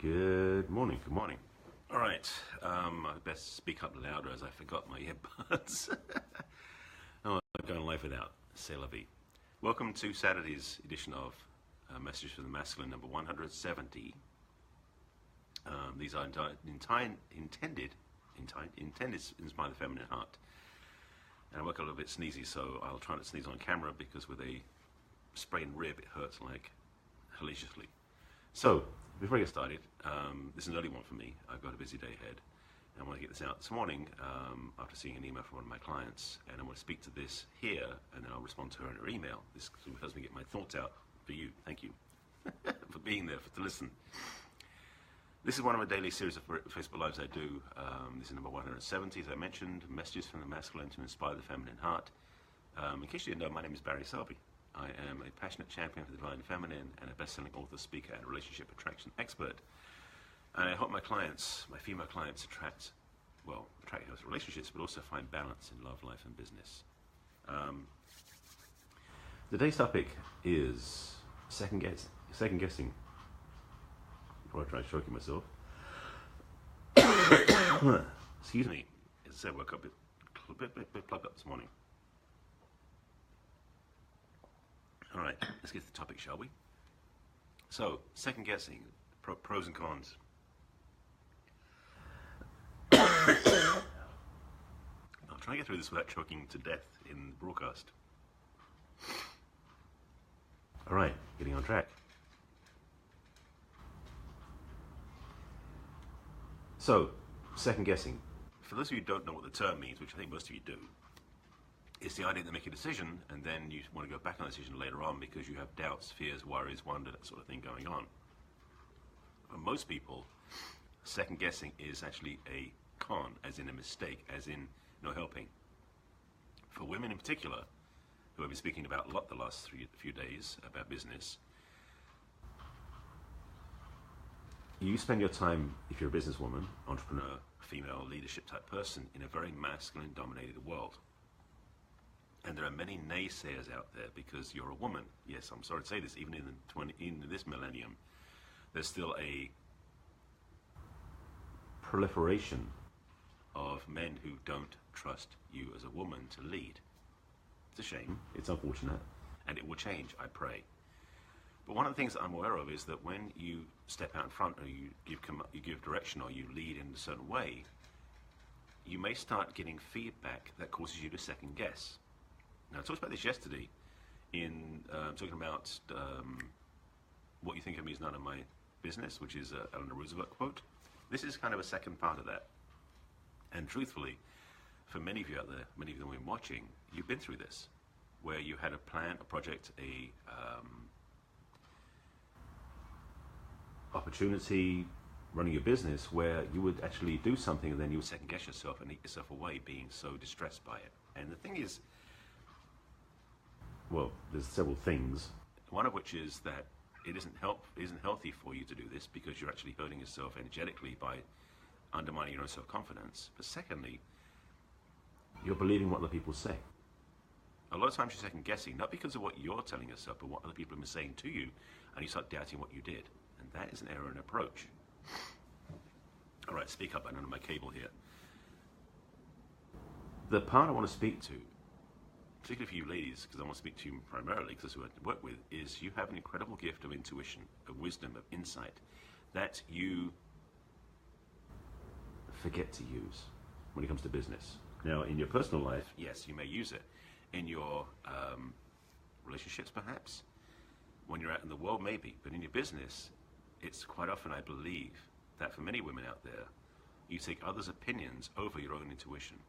Good morning, good morning. All right, I best speak up louder as I forgot my earbuds. Oh, I'm going live without. C'est la vie. Welcome to Saturday's edition of Messages for the Masculine, number 170. These are intended to inspire the feminine heart. And I work a little bit sneezy, so I'll try not to sneeze on camera because with a sprained rib, it hurts like hellaciously. So, before I get started, this is an early one for me. I've got a busy day ahead. And I want to get this out this morning after seeing an email from one of my clients. And I want to speak to this here, and then I'll respond to her in her email. This helps me get my thoughts out for you. Thank you for being there, to listen. This is one of my daily series of Facebook Lives I do. This is number 170, as I mentioned, Messages from the Masculine to Inspire the Feminine Heart. In case you didn't know, my name is Barry Selby. I am a passionate champion for the divine feminine and a best-selling author, speaker, and relationship attraction expert. And I help my clients, my female clients, attract healthy relationships, but also find balance in love, life, and business. Today's topic is second guessing. Before I try choking myself. Excuse me. As I said, I woke up a bit plugged up this morning. All right, let's get to the topic, shall we? So, second guessing, pros and cons. I'll try and get through this without choking to death in the broadcast. All right, getting on track. So, second guessing. For those of you who don't know what the term means, which I think most of you do, it's the idea that you make a decision and then you want to go back on the decision later on because you have doubts, fears, worries, wonder, that sort of thing going on. For most people, second guessing is actually a con, as in a mistake, as in no helping. For women in particular, who I've been speaking about a lot the last few days about business, you spend your time, if you're a businesswoman, entrepreneur, female leadership type person, in a very masculine dominated world. And there are many naysayers out there because you're a woman. Yes, I'm sorry to say this, even in this millennium, there's still a proliferation of men who don't trust you as a woman to lead. It's a shame, it's unfortunate, and it will change, I pray. But one of the things that I'm aware of is that when you step out in front or you give direction or you lead in a certain way, you may start getting feedback that causes you to second guess. Now, I talked about this yesterday in talking about what you think of me is none of my business, which is a Eleanor Roosevelt quote. This is kind of a second part of that. And truthfully, for many of you out there, many of you who are watching, you've been through this, where you had a plan, a project, a opportunity, running your business, where you would actually do something and then you would second guess yourself and eat yourself away, being so distressed by it. And the thing is, well, there's several things. One of which is that it isn't healthy for you to do this because you're actually hurting yourself energetically by undermining your own self-confidence. But secondly, you're believing what other people say. A lot of times you're second guessing, not because of what you're telling yourself, but what other people have been saying to you, and you start doubting what you did. And that is an error in approach. All right, speak up. I don't know my cable here. The part I want to speak to, particularly for you ladies, because I want to speak to you primarily, because that's who I work with, is you have an incredible gift of intuition, of wisdom, of insight, that you forget to use when it comes to business. Now, in your personal life, yes, you may use it. In your relationships, perhaps. When you're out in the world, maybe. But in your business, it's quite often, I believe, that for many women out there, you take others' opinions over your own intuition.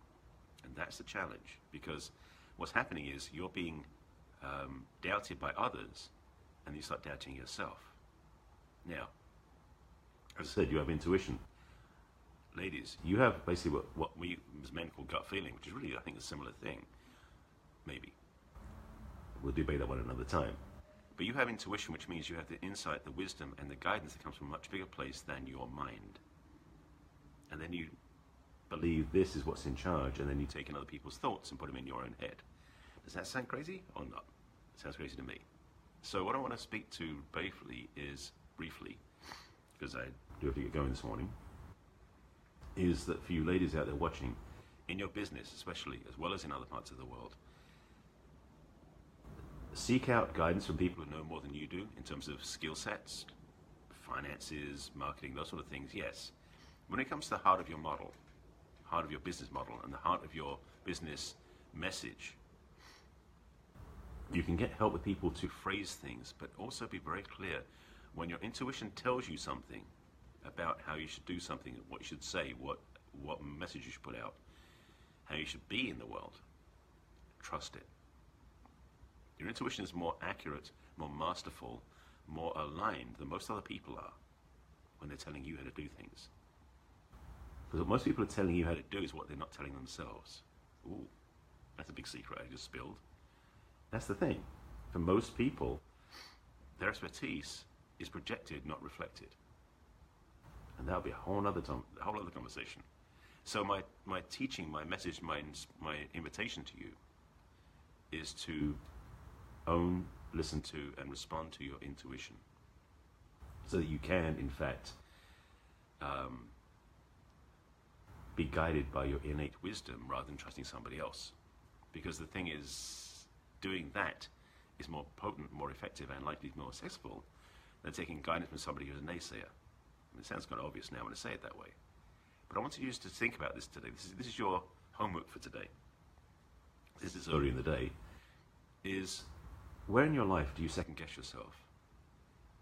And that's the challenge, because what's happening is you're being doubted by others, and you start doubting yourself. Now, as I said, you have intuition. Ladies, you have basically what we as men call gut feeling, which is really, I think, a similar thing. Maybe. We'll debate that one another time. But you have intuition, which means you have the insight, the wisdom, and the guidance that comes from a much bigger place than your mind. And then you believe this is what's in charge, and then you take in other people's thoughts and put them in your own head. Does that sound crazy or not? It sounds crazy to me. So what I want to speak to briefly because I do have to get going this morning, is that for you ladies out there watching, in your business especially, as well as in other parts of the world, seek out guidance from people who know more than you do in terms of skill sets, finances, marketing, those sort of things, yes. When it comes to the heart of your model, heart of your business model, and the heart of your business message, you can get help with people to phrase things, but also be very clear. When your intuition tells you something about how you should do something, what you should say, what message you should put out, how you should be in the world, trust it. Your intuition is more accurate, more masterful, more aligned than most other people are when they're telling you how to do things. Because what most people are telling you how to do is what they're not telling themselves. Ooh, that's a big secret I just spilled. That's the thing. For most people, their expertise is projected, not reflected. And that'll be a whole other conversation. So my teaching, my message, my invitation to you is to own, listen to, and respond to your intuition, so that you can, in fact, be guided by your innate wisdom rather than trusting somebody else. Because the thing is, doing that is more potent, more effective, and likely more successful than taking guidance from somebody who's a naysayer. And it sounds kind of obvious now when I say it that way. But I want you to think about this today. This is your homework for today. This is early in the day. Is where in your life do you second guess yourself?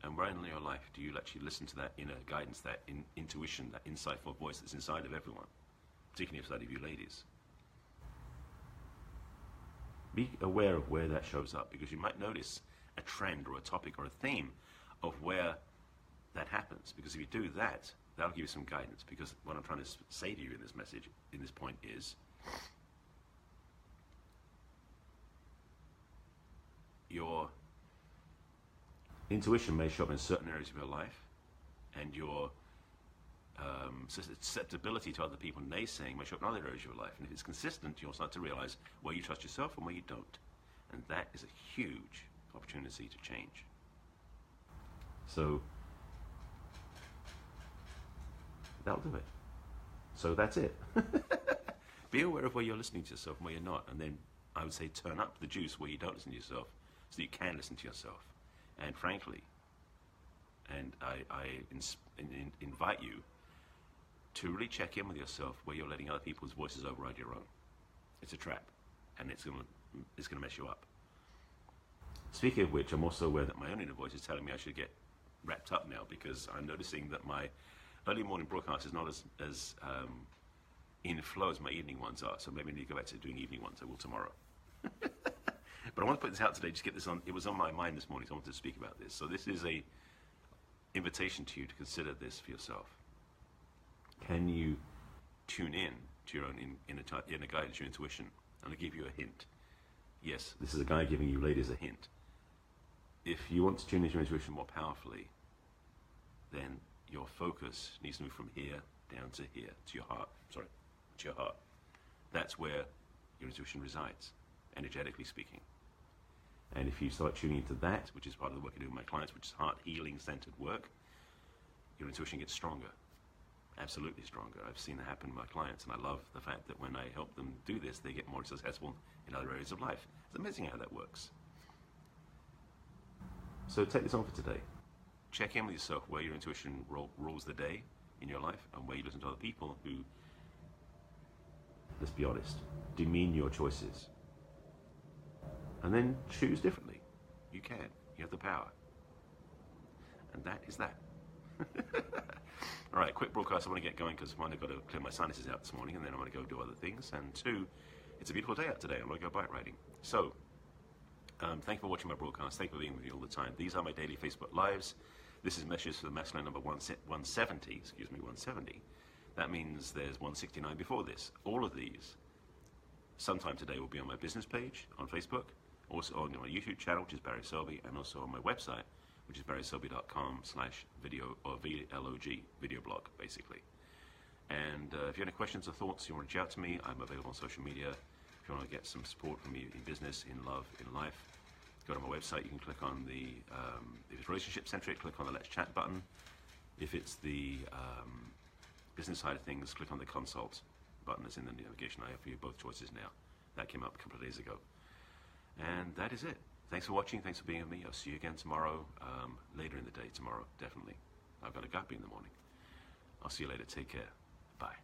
And where in your life do you actually listen to that inner guidance, that intuition, that insightful voice that's inside of everyone, particularly inside of you ladies? Be aware of where that shows up, because you might notice a trend or a topic or a theme of where that happens. Because if you do that, that'll give you some guidance. Because what I'm trying to say to you in this message, in this point, is your intuition may show up in certain areas of your life, and your susceptibility to other people naysaying may show up in other areas of your life. And if it's consistent, you'll start to realize where you trust yourself and where you don't. And that is a huge opportunity to change. So that'll do it. So that's it. Be aware of where you're listening to yourself and where you're not. And then I would say turn up the juice where you don't listen to yourself, so that you can listen to yourself. And frankly, and I invite you to really check in with yourself where you're letting other people's voices override your own. It's a trap, and it's gonna mess you up. Speaking of which, I'm also aware that my own inner voice is telling me I should get wrapped up now, because I'm noticing that my early morning broadcast is not as in flow as my evening ones are. So maybe I need to go back to doing evening ones. I will tomorrow. But I want to put this out today, just get this on. It was on my mind this morning, so I wanted to speak about this. So this is a invitation to you to consider this for yourself. Can you tune in to your own inner guidance, your intuition? And I'll give you a hint. Yes, this is a guy giving you ladies a hint. If you want to tune into your intuition more powerfully, then your focus needs to move from here down to here, to your heart. Sorry, to your heart. That's where your intuition resides, energetically speaking. And if you start tuning into that, which is part of the work I do with my clients, which is heart healing centered work, your intuition gets stronger. Absolutely stronger. I've seen that happen with my clients, and I love the fact that when I help them do this, they get more successful in other areas of life. It's amazing how that works. So take this on for today. Check in with yourself where your intuition rules the day in your life, and where you listen to other people who, let's be honest, demean your choices. And then choose differently. You can. You have the power. And that is that. All right, quick broadcast. I want to get going because one, I've got to clear my sinuses out this morning, and then I'm going to go do other things. And two, it's a beautiful day out today. I'm going to go bike riding. So, thank you for watching my broadcast. Thank you for being with me all the time. These are my daily Facebook Lives. This is messages for the masculine number 170. Excuse me, 170. That means there's 169 before this. All of these, sometime today, will be on my business page on Facebook, also on my YouTube channel, which is Barry Selby, and also on my website, which is barryselby.com/video or VLOG, video blog, basically. And if you have any questions or thoughts, you want to reach out to me, I'm available on social media. If you want to get some support from me in business, in love, in life, go to my website. You can click on the, if it's relationship centric, click on the Let's Chat button. If it's the business side of things, click on the consult button that's in the navigation. I offer you both choices now. That came up a couple of days ago. And that is it. Thanks for watching. Thanks for being with me. I'll see you again tomorrow, later in the day tomorrow, definitely. I've got a guppy in the morning. I'll see you later. Take care. Bye.